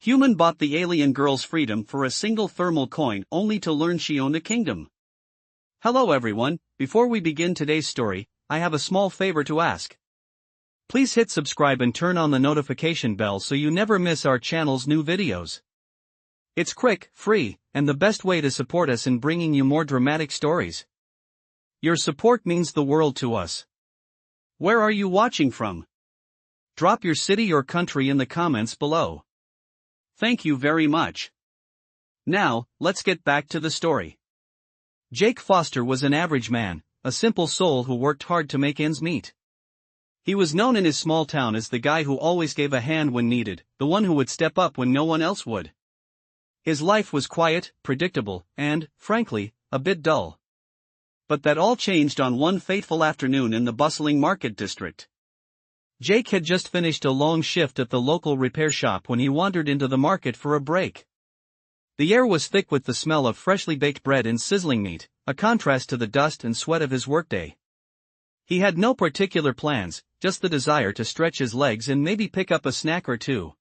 Human bought the alien girl's freedom for a single thermal coin only to learn she owned a kingdom. Hello everyone, before we begin today's story, I have a small favor to ask. Please hit subscribe and turn on the notification bell so you never miss our channel's new videos. It's quick, free, and the best way to support us in bringing you more dramatic stories. Your support means the world to us. Where are you watching from? Drop your city or country in the comments below. Thank you very much. Now, let's get back to the story. Jake Foster was an average man, a simple soul who worked hard to make ends meet. He was known in his small town as the guy who always gave a hand when needed, the one who would step up when no one else would. His life was quiet, predictable, and, frankly, a bit dull. But that all changed on one fateful afternoon in the bustling market district. Jake had just finished a long shift at the local repair shop when he wandered into the market for a break. The air was thick with the smell of freshly baked bread and sizzling meat, a contrast to the dust and sweat of his workday. He had no particular plans, just the desire to stretch his legs and maybe pick up a snack or two.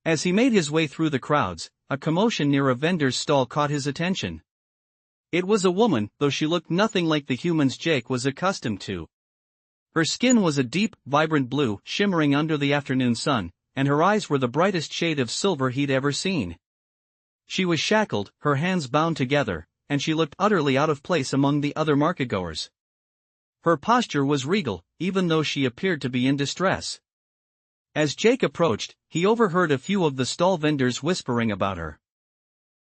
As he made his way through the crowds, a commotion near a vendor's stall caught his attention. It was a woman, though she looked nothing like the humans Jake was accustomed to. Her skin was a deep, vibrant blue, shimmering under the afternoon sun, and her eyes were the brightest shade of silver he'd ever seen. She was shackled, her hands bound together, and she looked utterly out of place among the other marketgoers. Her posture was regal, even though she appeared to be in distress. As Jake approached, he overheard a few of the stall vendors whispering about her.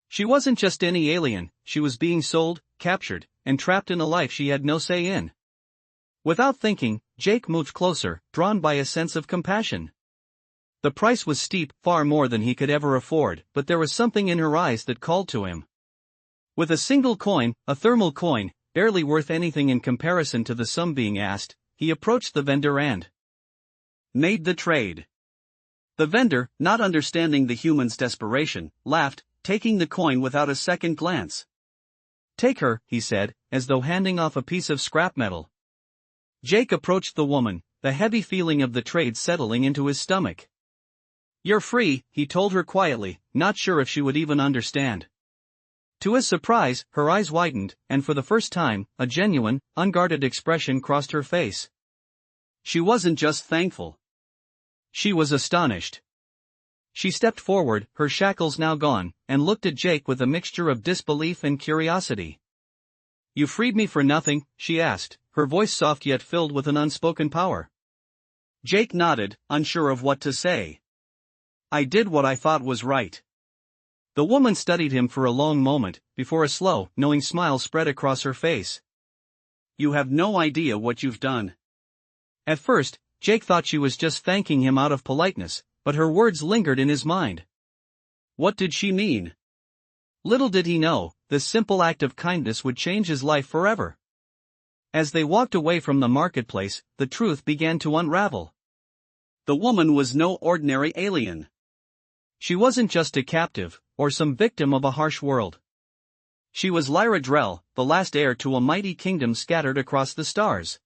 She wasn't just any alien, she was being sold, captured, and trapped in a life she had no say in. Without thinking, Jake moved closer, drawn by a sense of compassion. The price was steep, far more than he could ever afford, but there was something in her eyes that called to him. With a single coin, a thermal coin, barely worth anything in comparison to the sum being asked, he approached the vendor and made the trade. The vendor, not understanding the human's desperation, laughed, taking the coin without a second glance. "Take her," he said, as though handing off a piece of scrap metal. Jake approached the woman, the heavy feeling of the trade settling into his stomach. "You're free," he told her quietly, not sure if she would even understand. To his surprise, her eyes widened, and for the first time, a genuine, unguarded expression crossed her face. She wasn't just thankful. She was astonished. She stepped forward, her shackles now gone, and looked at Jake with a mixture of disbelief and curiosity. "You freed me for nothing?" she asked, her voice soft yet filled with an unspoken power. Jake nodded, unsure of what to say. "I did what I thought was right." The woman studied him for a long moment, before a slow, knowing smile spread across her face. "You have no idea what you've done." At first, Jake thought she was just thanking him out of politeness, but her words lingered in his mind. What did she mean? Little did he know, this simple act of kindness would change his life forever. As they walked away from the marketplace, the truth began to unravel. The woman was no ordinary alien. She wasn't just a captive, or some victim of a harsh world. She was Lyra Drell, the last heir to a mighty kingdom scattered across the stars.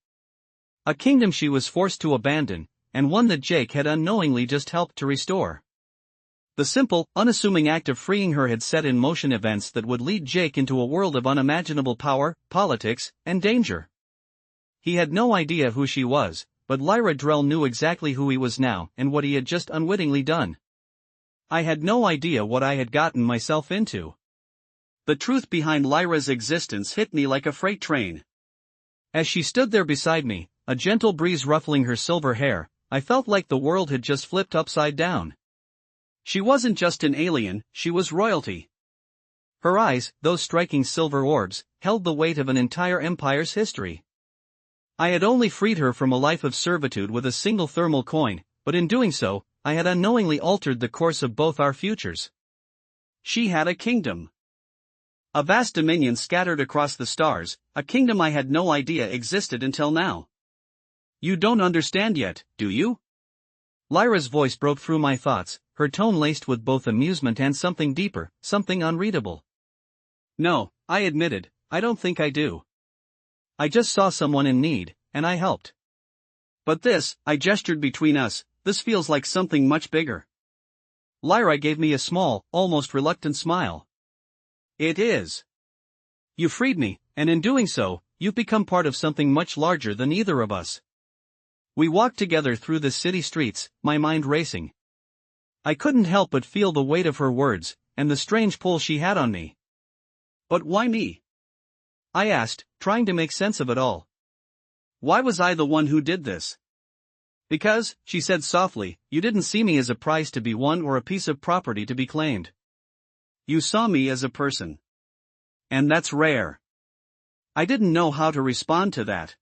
A kingdom she was forced to abandon, and one that Jake had unknowingly just helped to restore. The simple, unassuming act of freeing her had set in motion events that would lead Jake into a world of unimaginable power, politics, and danger. He had no idea who she was, but Lyra Drell knew exactly who he was now and what he had just unwittingly done. "I had no idea what I had gotten myself into." The truth behind Lyra's existence hit me like a freight train. As she stood there beside me, a gentle breeze ruffling her silver hair, I felt like the world had just flipped upside down. She wasn't just an alien, she was royalty. Her eyes, those striking silver orbs, held the weight of an entire empire's history. I had only freed her from a life of servitude with a single thermal coin, but in doing so, I had unknowingly altered the course of both our futures. She had a kingdom. A vast dominion scattered across the stars, a kingdom I had no idea existed until now. You don't understand yet, do you? Lyra's voice broke through my thoughts, her tone laced with both amusement and something deeper, something unreadable. No, I admitted, I don't think I do. I just saw someone in need, and I helped. But this, I gestured between us, this feels like something much bigger. Lyra gave me a small, almost reluctant smile. It is. You freed me, and in doing so, you've become part of something much larger than either of us. We walked together through the city streets, my mind racing. I couldn't help but feel the weight of her words, and the strange pull she had on me. But why me? I asked, trying to make sense of it all. Why was I the one who did this? Because, she said softly, you didn't see me as a prize to be won or a piece of property to be claimed. You saw me as a person. And that's rare. I didn't know how to respond to that.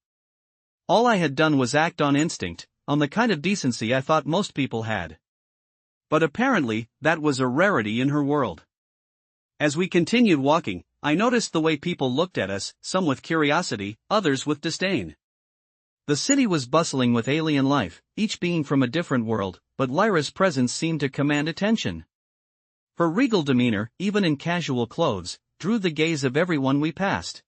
All I had done was act on instinct, on the kind of decency I thought most people had. But apparently, that was a rarity in her world. As we continued walking, I noticed the way people looked at us, some with curiosity, others with disdain. The city was bustling with alien life, each being from a different world, but Lyra's presence seemed to command attention. Her regal demeanor, even in casual clothes, drew the gaze of everyone we passed.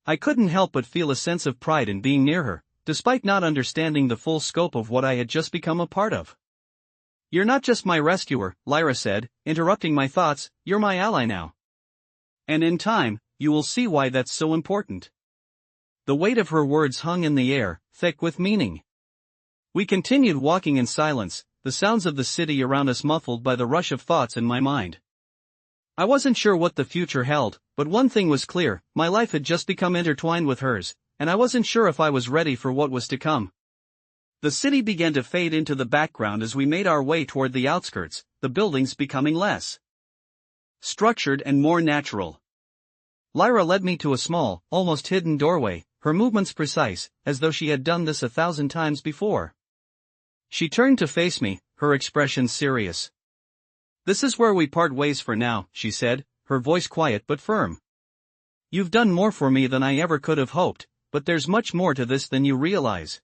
I couldn't help but feel a sense of pride in being near her, despite not understanding the full scope of what I had just become a part of. You're not just my rescuer, Lyra said, interrupting my thoughts, you're my ally now. And in time, you will see why that's so important. The weight of her words hung in the air, thick with meaning. We continued walking in silence, the sounds of the city around us muffled by the rush of thoughts in my mind. I wasn't sure what the future held, but one thing was clear, my life had just become intertwined with hers, and I wasn't sure if I was ready for what was to come. The city began to fade into the background as we made our way toward the outskirts, the buildings becoming less structured and more natural. Lyra led me to a small, almost hidden doorway, her movements precise, as though she had done this 1,000 times before. She turned to face me, her expression serious. This is where we part ways for now, she said, her voice quiet but firm. You've done more for me than I ever could have hoped, but there's much more to this than you realize.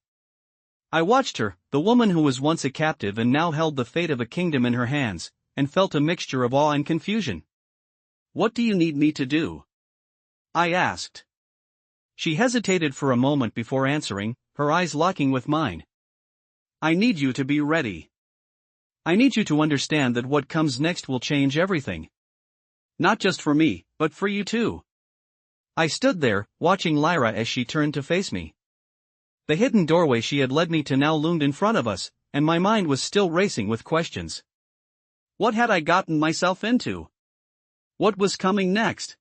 I watched her, the woman who was once a captive and now held the fate of a kingdom in her hands, and felt a mixture of awe and confusion. What do you need me to do? I asked. She hesitated for a moment before answering, her eyes locking with mine. I need you to be ready. I need you to understand that what comes next will change everything. Not just for me, but for you too. I stood there, watching Lyra as she turned to face me. The hidden doorway she had led me to now loomed in front of us, and my mind was still racing with questions. What had I gotten myself into? What was coming next?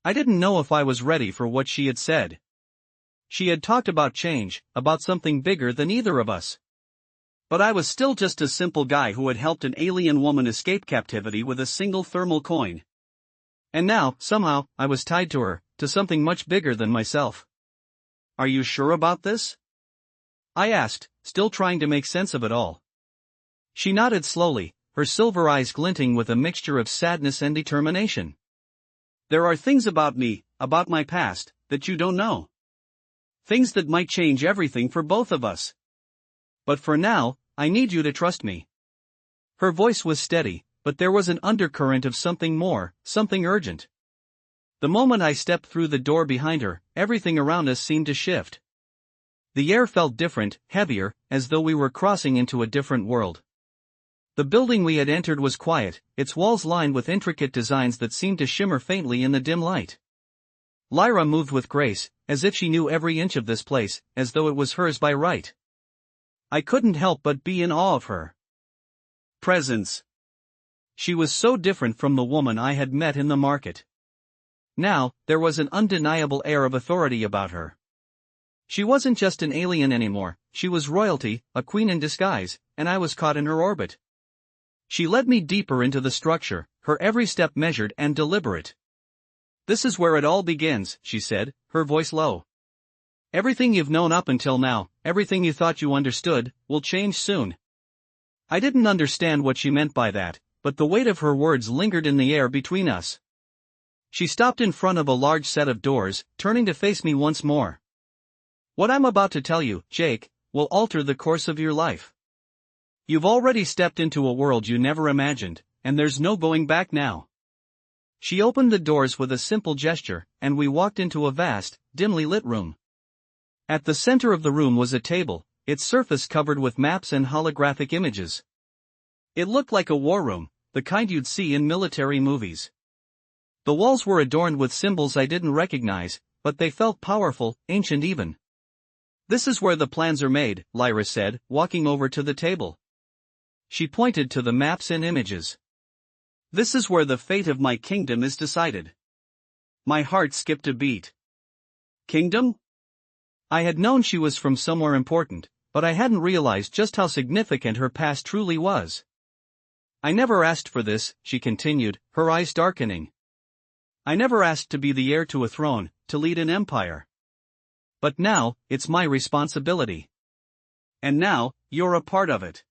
I didn't know if I was ready for what she had said. She had talked about change, about something bigger than either of us. But I was still just a simple guy who had helped an alien woman escape captivity with a single thermal coin. And now, somehow, I was tied to her, to something much bigger than myself. Are you sure about this? I asked, still trying to make sense of it all. She nodded slowly, her silver eyes glinting with a mixture of sadness and determination. There are things about me, about my past, that you don't know. Things that might change everything for both of us. But for now, I need you to trust me. Her voice was steady, but there was an undercurrent of something more, something urgent. The moment I stepped through the door behind her, everything around us seemed to shift. The air felt different, heavier, as though we were crossing into a different world. The building we had entered was quiet, its walls lined with intricate designs that seemed to shimmer faintly in the dim light. Lyra moved with grace, as if she knew every inch of this place, as though it was hers by right. I couldn't help but be in awe of her presence. She was so different from the woman I had met in the market. Now, there was an undeniable air of authority about her. She wasn't just an alien anymore, she was royalty, a queen in disguise, and I was caught in her orbit. She led me deeper into the structure, her every step measured and deliberate. This is where it all begins, she said, her voice low. Everything you've known up until now, everything you thought you understood, will change soon. I didn't understand what she meant by that, but the weight of her words lingered in the air between us. She stopped in front of a large set of doors, turning to face me once more. What I'm about to tell you, Jake, will alter the course of your life. You've already stepped into a world you never imagined, and there's no going back now. She opened the doors with a simple gesture, and we walked into a vast, dimly lit room. At the center of the room was a table, its surface covered with maps and holographic images. It looked like a war room, the kind you'd see in military movies. The walls were adorned with symbols I didn't recognize, but they felt powerful, ancient even. "This is where the plans are made," Lyra said, walking over to the table. She pointed to the maps and images. "This is where the fate of my kingdom is decided." My heart skipped a beat. Kingdom? I had known she was from somewhere important, but I hadn't realized just how significant her past truly was. "I never asked for this," she continued, her eyes darkening. "I never asked to be the heir to a throne, to lead an empire. But now, it's my responsibility. And now, you're a part of it."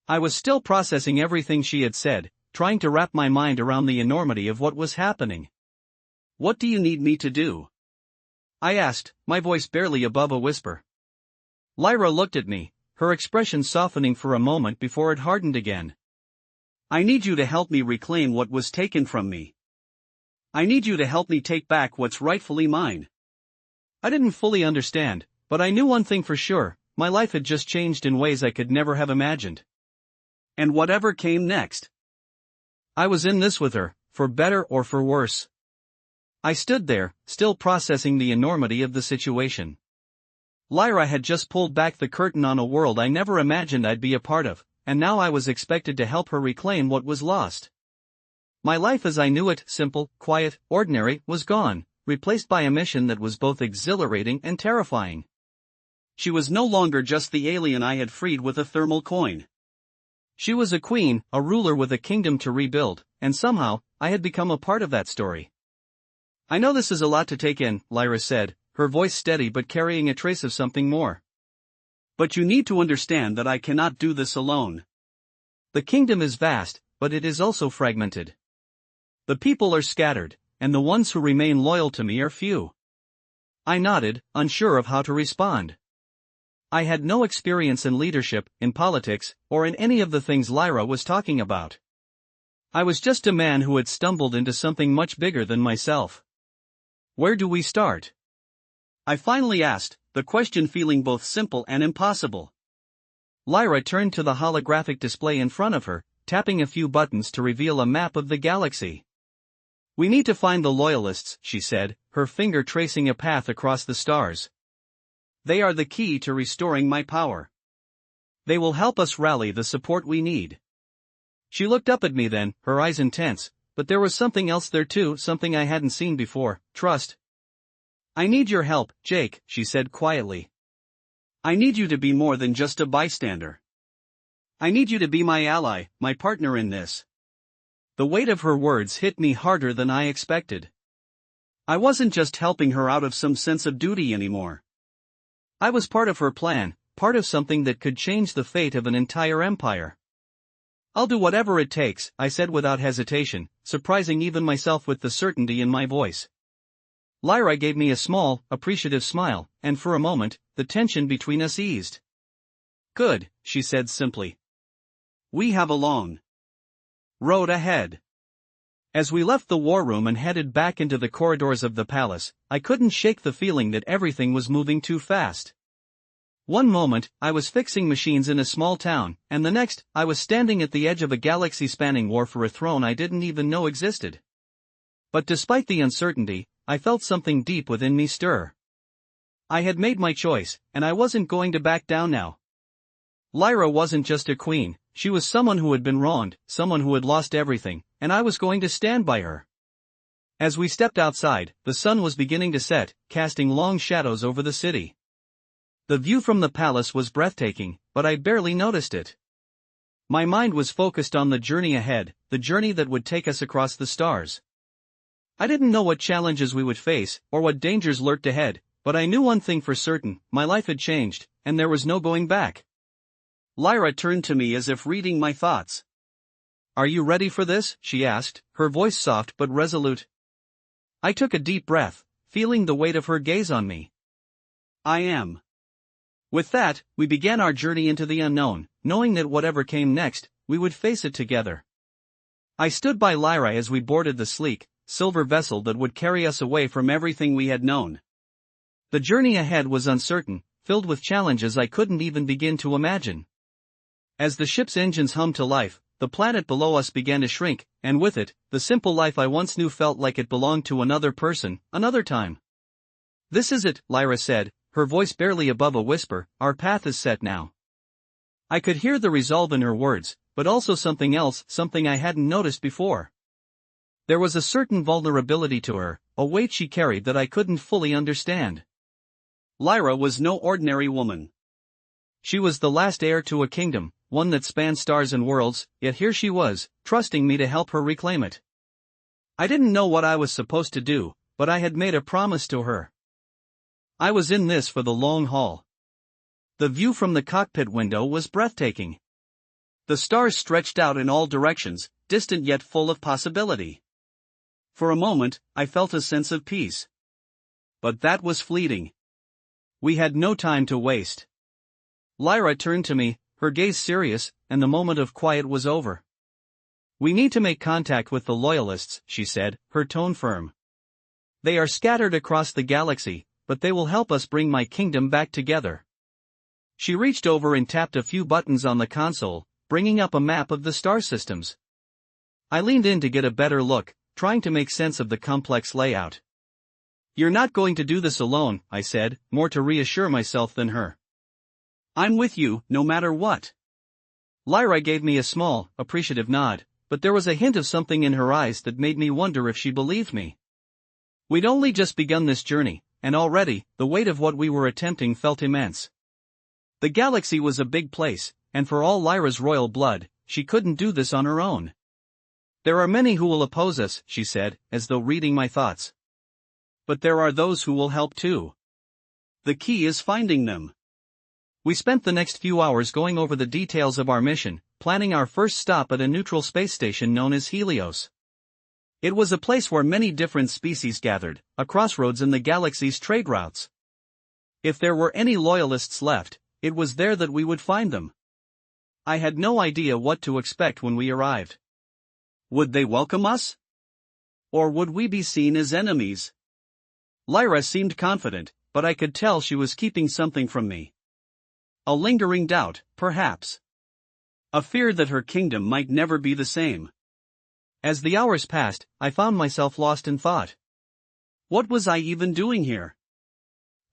I was still processing everything she had said, trying to wrap my mind around the enormity of what was happening. "What do you need me to do?" I asked, my voice barely above a whisper. Lyra looked at me, her expression softening for a moment before it hardened again. "I need you to help me reclaim what was taken from me. I need you to help me take back what's rightfully mine." I didn't fully understand, but I knew one thing for sure: my life had just changed in ways I could never have imagined. And whatever came next, I was in this with her, for better or for worse. I stood there, still processing the enormity of the situation. Lyra had just pulled back the curtain on a world I never imagined I'd be a part of, and now I was expected to help her reclaim what was lost. My life as I knew it, simple, quiet, ordinary, was gone, replaced by a mission that was both exhilarating and terrifying. She was no longer just the alien I had freed with a thermal coin. She was a queen, a ruler with a kingdom to rebuild, and somehow, I had become a part of that story. "I know this is a lot to take in," Lyra said, her voice steady but carrying a trace of something more. "But you need to understand that I cannot do this alone. The kingdom is vast, but it is also fragmented. The people are scattered, and the ones who remain loyal to me are few." I nodded, unsure of how to respond. I had no experience in leadership, in politics, or in any of the things Lyra was talking about. I was just a man who had stumbled into something much bigger than myself. "Where do we start?" I finally asked, the question feeling both simple and impossible. Lyra turned to the holographic display in front of her, tapping a few buttons to reveal a map of the galaxy. "We need to find the loyalists," she said, her finger tracing a path across the stars. "They are the key to restoring my power. They will help us rally the support we need." She looked up at me then, her eyes intense, but there was something else there too, something I hadn't seen before: trust. "I need your help, Jake," she said quietly. "I need you to be more than just a bystander. I need you to be my ally, my partner in this." The weight of her words hit me harder than I expected. I wasn't just helping her out of some sense of duty anymore. I was part of her plan, part of something that could change the fate of an entire empire. "I'll do whatever it takes," I said without hesitation, surprising even myself with the certainty in my voice. Lyra gave me a small, appreciative smile, and for a moment, the tension between us eased. "Good," she said simply. "We have a long road ahead." As we left the war room and headed back into the corridors of the palace, I couldn't shake the feeling that everything was moving too fast. One moment, I was fixing machines in a small town, and the next, I was standing at the edge of a galaxy-spanning war for a throne I didn't even know existed. But despite the uncertainty, I felt something deep within me stir. I had made my choice, and I wasn't going to back down now. Lyra wasn't just a queen, she was someone who had been wronged, someone who had lost everything, and I was going to stand by her. As we stepped outside, the sun was beginning to set, casting long shadows over the city. The view from the palace was breathtaking, but I barely noticed it. My mind was focused on the journey ahead, the journey that would take us across the stars. I didn't know what challenges we would face, or what dangers lurked ahead, but I knew one thing for certain: my life had changed, and there was no going back. Lyra turned to me as if reading my thoughts. "Are you ready for this?" she asked, her voice soft but resolute. I took a deep breath, feeling the weight of her gaze on me. "I am." With that, we began our journey into the unknown, knowing that whatever came next, we would face it together. I stood by Lyra as we boarded the sleek, silver vessel that would carry us away from everything we had known. The journey ahead was uncertain, filled with challenges I couldn't even begin to imagine. As the ship's engines hummed to life, the planet below us began to shrink, and with it, the simple life I once knew felt like it belonged to another person, another time. "This is it," Lyra said, her voice barely above a whisper, "our path is set now." I could hear the resolve in her words, but also something else, something I hadn't noticed before. There was a certain vulnerability to her, a weight she carried that I couldn't fully understand. Lyra was no ordinary woman. She was the last heir to a kingdom, one that spanned stars and worlds, yet here she was, trusting me to help her reclaim it. I didn't know what I was supposed to do, but I had made a promise to her. I was in this for the long haul. The view from the cockpit window was breathtaking. The stars stretched out in all directions, distant yet full of possibility. For a moment, I felt a sense of peace. But that was fleeting. We had no time to waste. Lyra turned to me, her gaze serious, and the moment of quiet was over. "We need to make contact with the loyalists," she said, her tone firm. "They are scattered across the galaxy, but they will help us bring my kingdom back together." She reached over and tapped a few buttons on the console, bringing up a map of the star systems. I leaned in to get a better look, trying to make sense of the complex layout. "You're not going to do this alone," I said, more to reassure myself than her. "I'm with you, no matter what." Lyra gave me a small, appreciative nod, but there was a hint of something in her eyes that made me wonder if she believed me. We'd only just begun this journey, and already, the weight of what we were attempting felt immense. The galaxy was a big place, and for all Lyra's royal blood, she couldn't do this on her own. "There are many who will oppose us," she said, as though reading my thoughts. "But there are those who will help too. The key is finding them." We spent the next few hours going over the details of our mission, planning our first stop at a neutral space station known as Helios. It was a place where many different species gathered, a crossroads in the galaxy's trade routes. If there were any loyalists left, it was there that we would find them. I had no idea what to expect when we arrived. Would they welcome us? Or would we be seen as enemies? Lyra seemed confident, but I could tell she was keeping something from me. A lingering doubt, perhaps. A fear that her kingdom might never be the same. As the hours passed, I found myself lost in thought. What was I even doing here?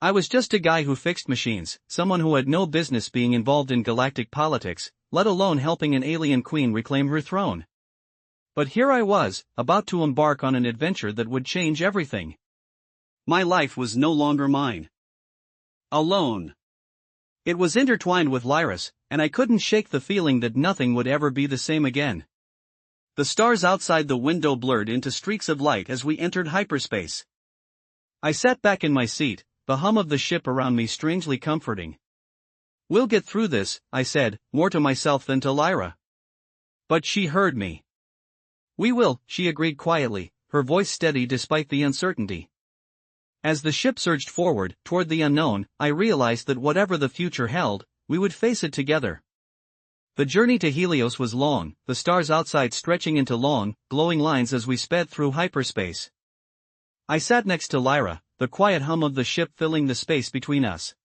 I was just a guy who fixed machines, someone who had no business being involved in galactic politics, let alone helping an alien queen reclaim her throne. But here I was, about to embark on an adventure that would change everything. My life was no longer mine. Alone. It was intertwined with Lyra's, and I couldn't shake the feeling that nothing would ever be the same again. The stars outside the window blurred into streaks of light as we entered hyperspace. I sat back in my seat, the hum of the ship around me strangely comforting. "We'll get through this," I said, more to myself than to Lyra. But she heard me. "We will," she agreed quietly, her voice steady despite the uncertainty. As the ship surged forward, toward the unknown, I realized that whatever the future held, we would face it together. The journey to Helios was long, the stars outside stretching into long, glowing lines as we sped through hyperspace. I sat next to Lyra, the quiet hum of the ship filling the space between us.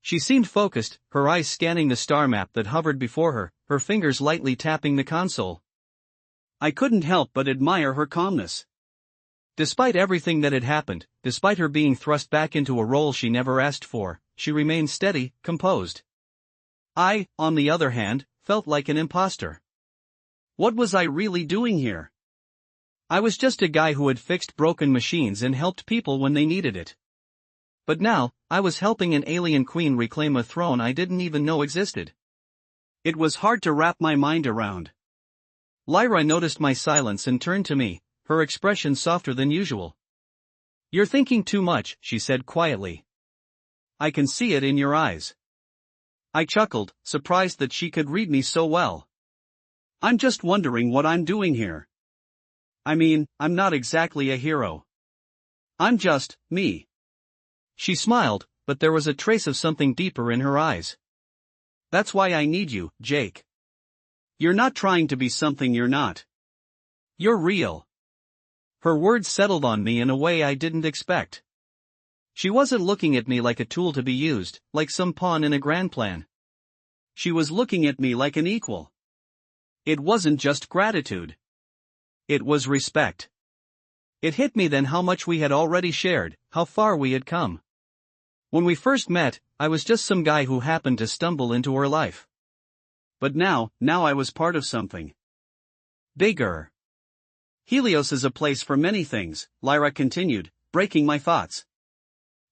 She seemed focused, her eyes scanning the star map that hovered before her, her fingers lightly tapping the console. I couldn't help but admire her calmness. Despite everything that had happened, despite her being thrust back into a role she never asked for, she remained steady, composed. I, on the other hand, felt like an imposter. What was I really doing here? I was just a guy who had fixed broken machines and helped people when they needed it. But now, I was helping an alien queen reclaim a throne I didn't even know existed. It was hard to wrap my mind around. Lyra noticed my silence and turned to me, her expression softer than usual. "You're thinking too much," she said quietly. "I can see it in your eyes." I chuckled, surprised that she could read me so well. "I'm just wondering what I'm doing here. I mean, I'm not exactly a hero. I'm just me." She smiled, but there was a trace of something deeper in her eyes. "That's why I need you, Jake. You're not trying to be something you're not. You're real." Her words settled on me in a way I didn't expect. She wasn't looking at me like a tool to be used, like some pawn in a grand plan. She was looking at me like an equal. It wasn't just gratitude. It was respect. It hit me then how much we had already shared, how far we had come. When we first met, I was just some guy who happened to stumble into her life. But now I was part of something bigger. Helios is a place for many things, Lyra continued, breaking my thoughts.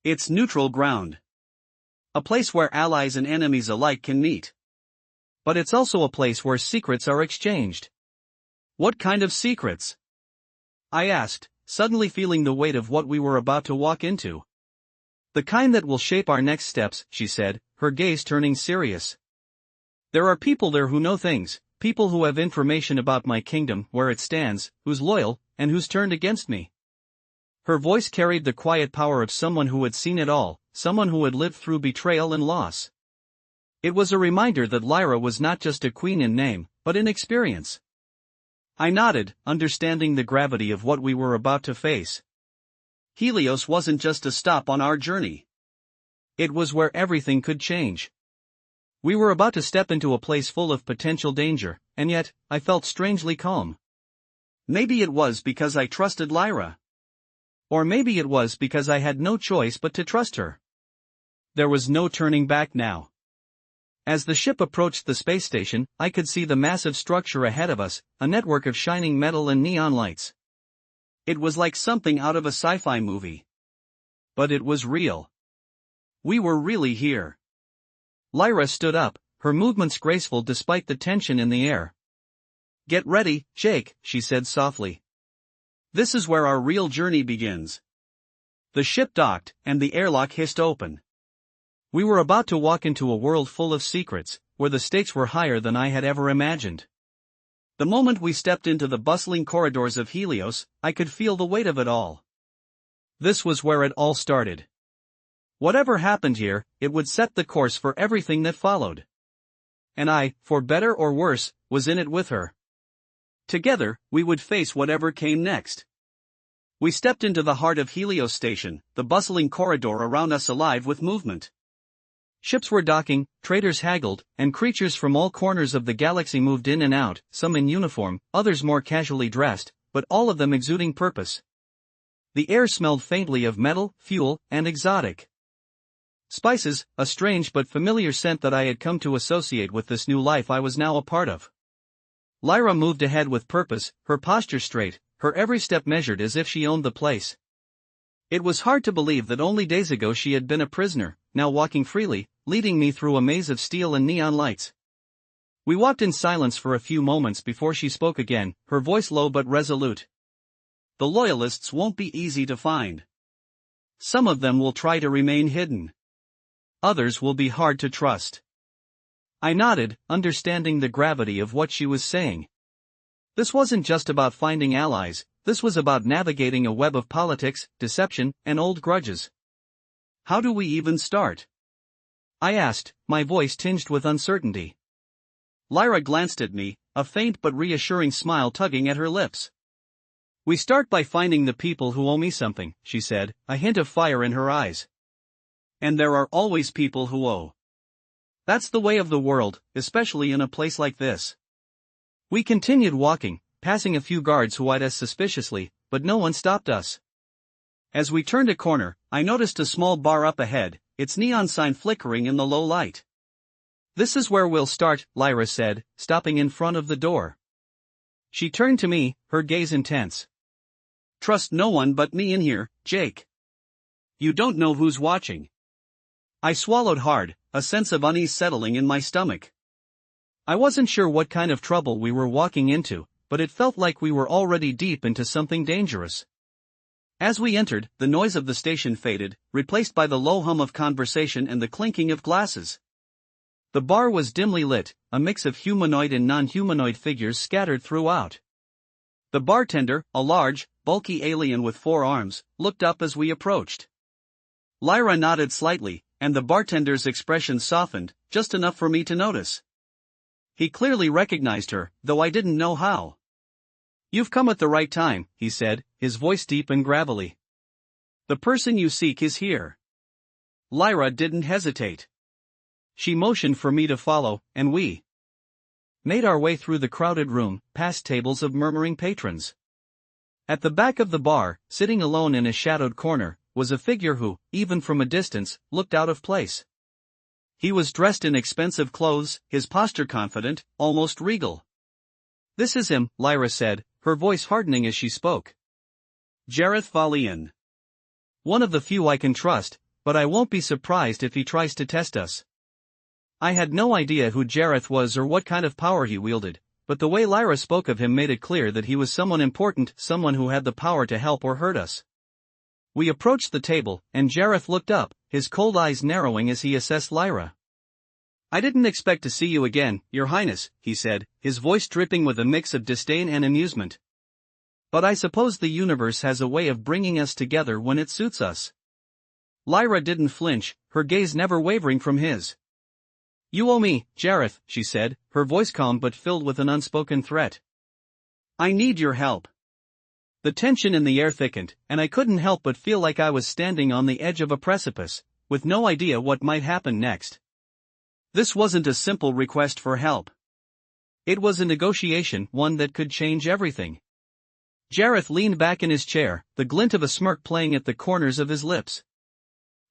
It's neutral ground. A place where allies and enemies alike can meet. But it's also a place where secrets are exchanged. What kind of secrets? I asked, suddenly feeling the weight of what we were about to walk into. The kind that will shape our next steps, she said, her gaze turning serious. There are people there who know things, people who have information about my kingdom, where it stands, who's loyal, and who's turned against me. Her voice carried the quiet power of someone who had seen it all, someone who had lived through betrayal and loss. It was a reminder that Lyra was not just a queen in name, but in experience. I nodded, understanding the gravity of what we were about to face. Helios wasn't just a stop on our journey. It was where everything could change. We were about to step into a place full of potential danger, and yet, I felt strangely calm. Maybe it was because I trusted Lyra. Or maybe it was because I had no choice but to trust her. There was no turning back now. As the ship approached the space station, I could see the massive structure ahead of us, a network of shining metal and neon lights. It was like something out of a sci-fi movie. But it was real. We were really here. Lyra stood up, her movements graceful despite the tension in the air. Get ready, Jake, she said softly. This is where our real journey begins. The ship docked, and the airlock hissed open. We were about to walk into a world full of secrets, where the stakes were higher than I had ever imagined. The moment we stepped into the bustling corridors of Helios, I could feel the weight of it all. This was where it all started. Whatever happened here, it would set the course for everything that followed. And I, for better or worse, was in it with her. Together, we would face whatever came next. We stepped into the heart of Helios Station, the bustling corridor around us alive with movement. Ships were docking, traders haggled, and creatures from all corners of the galaxy moved in and out, some in uniform, others more casually dressed, but all of them exuding purpose. The air smelled faintly of metal, fuel, and exotic spices, a strange but familiar scent that I had come to associate with this new life I was now a part of. Lyra moved ahead with purpose, her posture straight, her every step measured as if she owned the place. It was hard to believe that only days ago she had been a prisoner, now walking freely, leading me through a maze of steel and neon lights. We walked in silence for a few moments before she spoke again, her voice low but resolute. The loyalists won't be easy to find. Some of them will try to remain hidden. Others will be hard to trust. I nodded, understanding the gravity of what she was saying. This wasn't just about finding allies, this was about navigating a web of politics, deception, and old grudges. How do we even start? I asked, my voice tinged with uncertainty. Lyra glanced at me, a faint but reassuring smile tugging at her lips. We start by finding the people who owe me something, she said, a hint of fire in her eyes. And there are always people who owe. That's the way of the world, especially in a place like this. We continued walking, passing a few guards who eyed us suspiciously, but no one stopped us. As we turned a corner, I noticed a small bar up ahead, its neon sign flickering in the low light. This is where we'll start, Lyra said, stopping in front of the door. She turned to me, her gaze intense. Trust no one but me in here, Jake. You don't know who's watching. I swallowed hard, a sense of unease settling in my stomach. I wasn't sure what kind of trouble we were walking into, but it felt like we were already deep into something dangerous. As we entered, the noise of the station faded, replaced by the low hum of conversation and the clinking of glasses. The bar was dimly lit, a mix of humanoid and non-humanoid figures scattered throughout. The bartender, a large, bulky alien with 4 arms, looked up as we approached. Lyra nodded slightly, and the bartender's expression softened, just enough for me to notice. He clearly recognized her, though I didn't know how. You've come at the right time, he said, his voice deep and gravelly. The person you seek is here. Lyra didn't hesitate. She motioned for me to follow, and we made our way through the crowded room, past tables of murmuring patrons. At the back of the bar, sitting alone in a shadowed corner, was a figure who, even from a distance, looked out of place. He was dressed in expensive clothes, his posture confident, almost regal. "This is him," Lyra said, her voice hardening as she spoke. "Jareth Valian. One of the few I can trust, but I won't be surprised if he tries to test us." I had no idea who Jareth was or what kind of power he wielded, but the way Lyra spoke of him made it clear that he was someone important, someone who had the power to help or hurt us. We approached the table, and Jareth looked up, his cold eyes narrowing as he assessed Lyra. "I didn't expect to see you again, Your Highness," he said, his voice dripping with a mix of disdain and amusement. "But I suppose the universe has a way of bringing us together when it suits us." Lyra didn't flinch, her gaze never wavering from his. "You owe me, Jareth," she said, her voice calm but filled with an unspoken threat. "I need your help." The tension in the air thickened, and I couldn't help but feel like I was standing on the edge of a precipice, with no idea what might happen next. This wasn't a simple request for help. It was a negotiation, one that could change everything. Jareth leaned back in his chair, the glint of a smirk playing at the corners of his lips.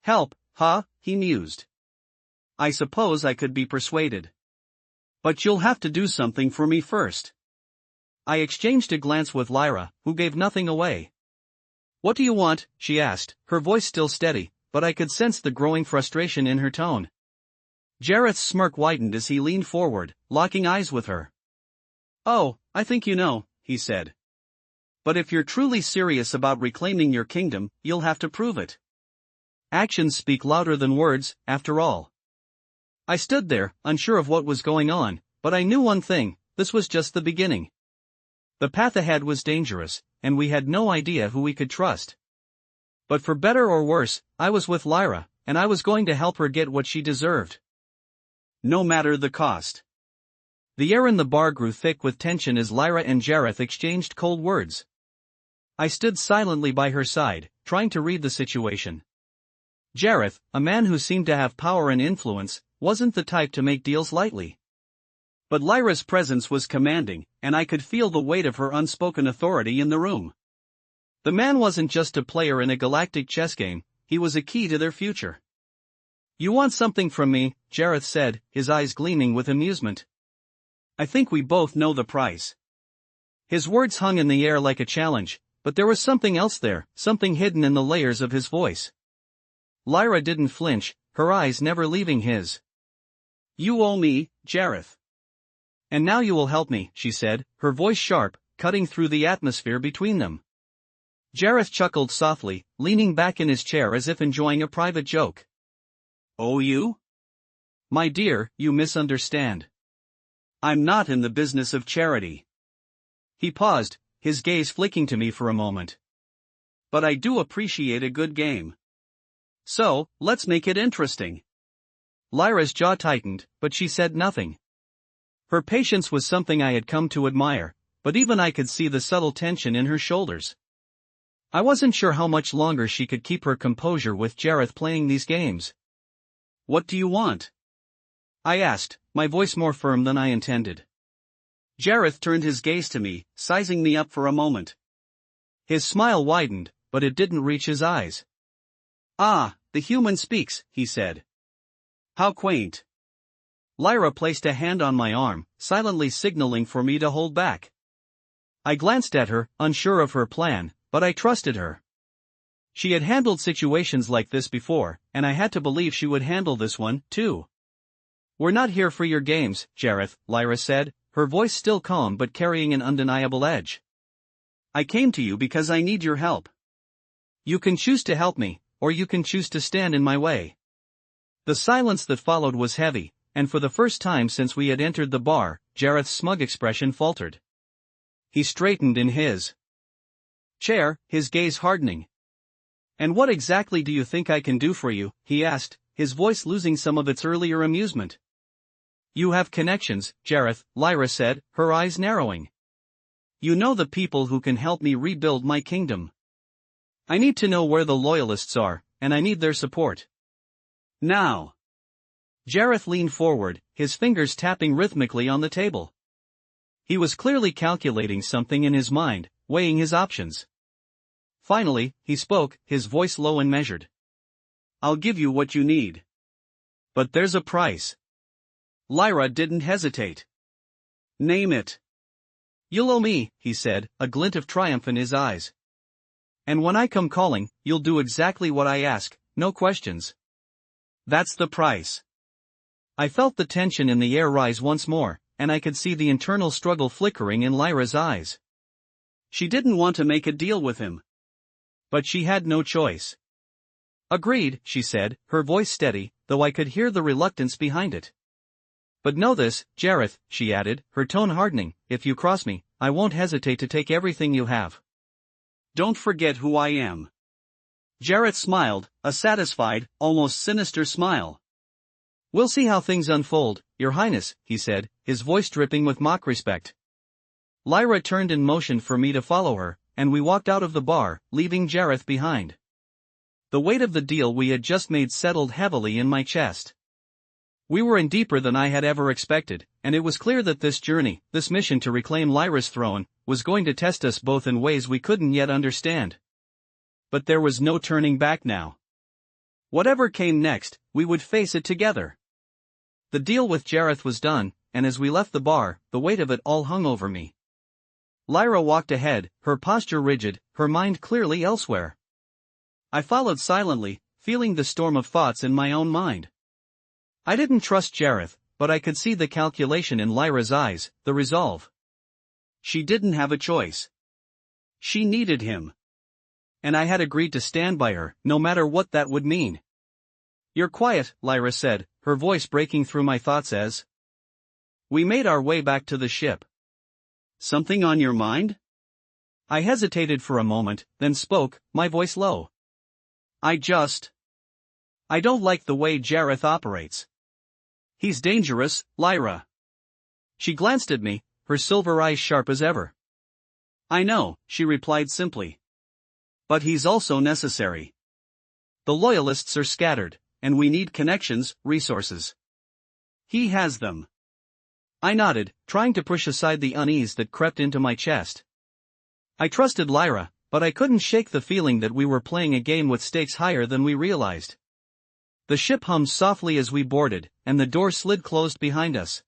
"Help, huh?" he mused. "I suppose I could be persuaded. But you'll have to do something for me first." I exchanged a glance with Lyra, who gave nothing away. "What do you want?" she asked, her voice still steady, but I could sense the growing frustration in her tone. Jareth's smirk widened as he leaned forward, locking eyes with her. "Oh, I think you know," he said. "But if you're truly serious about reclaiming your kingdom, you'll have to prove it. Actions speak louder than words, after all." I stood there, unsure of what was going on, but I knew one thing: this was just the beginning. The path ahead was dangerous, and we had no idea who we could trust. But for better or worse, I was with Lyra, and I was going to help her get what she deserved. No matter the cost. The air in the bar grew thick with tension as Lyra and Jareth exchanged cold words. I stood silently by her side, trying to read the situation. Jareth, a man who seemed to have power and influence, wasn't the type to make deals lightly. But Lyra's presence was commanding, and I could feel the weight of her unspoken authority in the room. The man wasn't just a player in a galactic chess game, he was a key to their future. "You want something from me," Jareth said, his eyes gleaming with amusement. "I think we both know the price." His words hung in the air like a challenge, but there was something else there, something hidden in the layers of his voice. Lyra didn't flinch, her eyes never leaving his. "You owe me, Jareth. And now you will help me," she said, her voice sharp, cutting through the atmosphere between them. Jareth chuckled softly, leaning back in his chair as if enjoying a private joke. "Owe you? My dear, you misunderstand. I'm not in the business of charity." He paused, his gaze flicking to me for a moment. "But I do appreciate a good game. So, let's make it interesting." Lyra's jaw tightened, but she said nothing. Her patience was something I had come to admire, but even I could see the subtle tension in her shoulders. I wasn't sure how much longer she could keep her composure with Jareth playing these games. "What do you want?" I asked, my voice more firm than I intended. Jareth turned his gaze to me, sizing me up for a moment. His smile widened, but it didn't reach his eyes. "Ah, the human speaks," he said. "How quaint." Lyra placed a hand on my arm, silently signaling for me to hold back. I glanced at her, unsure of her plan, but I trusted her. She had handled situations like this before, and I had to believe she would handle this one, too. "We're not here for your games, Jareth," Lyra said, her voice still calm but carrying an undeniable edge. "I came to you because I need your help. You can choose to help me, or you can choose to stand in my way." The silence that followed was heavy, and for the first time since we had entered the bar, Jareth's smug expression faltered. He straightened in his chair, his gaze hardening. "And what exactly do you think I can do for you?" he asked, his voice losing some of its earlier amusement. "You have connections, Jareth," Lyra said, her eyes narrowing. "You know the people who can help me rebuild my kingdom. I need to know where the loyalists are, and I need their support. Now." Jareth leaned forward, his fingers tapping rhythmically on the table. He was clearly calculating something in his mind, weighing his options. Finally, he spoke, his voice low and measured. I'll give you what you need. But there's a price. Lyra didn't hesitate. Name it. You'll owe me, he said, a glint of triumph in his eyes. And when I come calling, you'll do exactly what I ask, no questions. That's the price. I felt the tension in the air rise once more, and I could see the internal struggle flickering in Lyra's eyes. She didn't want to make a deal with him. But she had no choice. Agreed, she said, her voice steady, though I could hear the reluctance behind it. But know this, Jareth, she added, her tone hardening, if you cross me, I won't hesitate to take everything you have. Don't forget who I am. Jareth smiled, a satisfied, almost sinister smile. We'll see how things unfold, Your Highness, he said, his voice dripping with mock respect. Lyra turned and motioned for me to follow her, and we walked out of the bar, leaving Jareth behind. The weight of the deal we had just made settled heavily in my chest. We were in deeper than I had ever expected, and it was clear that this journey, this mission to reclaim Lyra's throne, was going to test us both in ways we couldn't yet understand. But there was no turning back now. Whatever came next, we would face it together. The deal with Jareth was done, and as we left the bar, the weight of it all hung over me. Lyra walked ahead, her posture rigid, her mind clearly elsewhere. I followed silently, feeling the storm of thoughts in my own mind. I didn't trust Jareth, but I could see the calculation in Lyra's eyes, the resolve. She didn't have a choice. She needed him. And I had agreed to stand by her, no matter what that would mean. You're quiet, Lyra said, her voice breaking through my thoughts as we made our way back to the ship. Something on your mind? I hesitated for a moment, then spoke, my voice low. I don't like the way Jareth operates. He's dangerous, Lyra. She glanced at me, her silver eyes sharp as ever. I know, she replied simply. But he's also necessary. The loyalists are scattered, and we need connections, resources. He has them. I nodded, trying to push aside the unease that crept into my chest. I trusted Lyra, but I couldn't shake the feeling that we were playing a game with stakes higher than we realized. The ship hummed softly as we boarded, and the door slid closed behind us.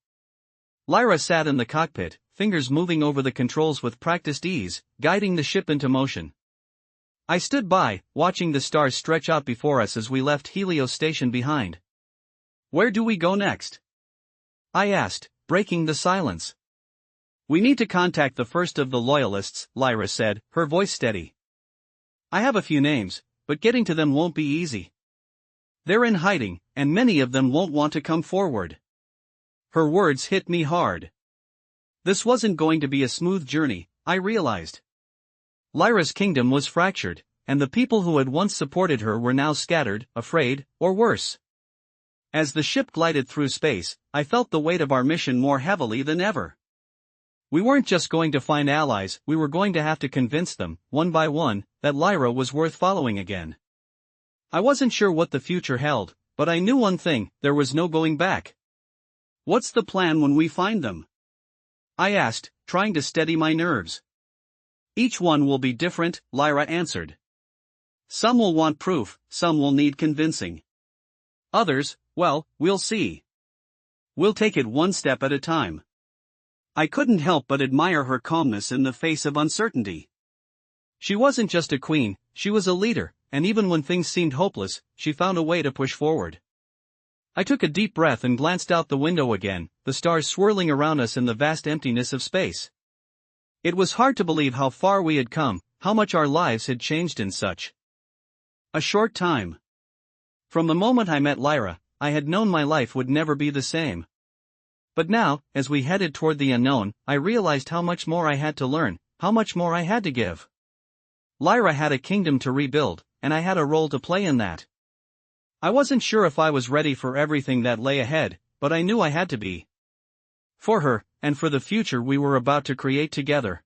Lyra sat in the cockpit, fingers moving over the controls with practiced ease, guiding the ship into motion. I stood by, watching the stars stretch out before us as we left Helios Station behind. Where do we go next? I asked, breaking the silence. We need to contact the first of the loyalists, Lyra said, her voice steady. I have a few names, but getting to them won't be easy. They're in hiding, and many of them won't want to come forward. Her words hit me hard. This wasn't going to be a smooth journey, I realized. Lyra's kingdom was fractured, and the people who had once supported her were now scattered, afraid, or worse. As the ship glided through space, I felt the weight of our mission more heavily than ever. We weren't just going to find allies, we were going to have to convince them, one by one, that Lyra was worth following again. I wasn't sure what the future held, but I knew one thing, there was no going back. What's the plan when we find them? I asked, trying to steady my nerves. Each one will be different, Lyra answered. Some will want proof, some will need convincing. Others, well, we'll see. We'll take it one step at a time. I couldn't help but admire her calmness in the face of uncertainty. She wasn't just a queen, she was a leader, and even when things seemed hopeless, she found a way to push forward. I took a deep breath and glanced out the window again, the stars swirling around us in the vast emptiness of space. It was hard to believe how far we had come, how much our lives had changed in such a short time. From the moment I met Lyra, I had known my life would never be the same. But now, as we headed toward the unknown, I realized how much more I had to learn, how much more I had to give. Lyra had a kingdom to rebuild, and I had a role to play in that. I wasn't sure if I was ready for everything that lay ahead, but I knew I had to be. For her, and for the future we were about to create together.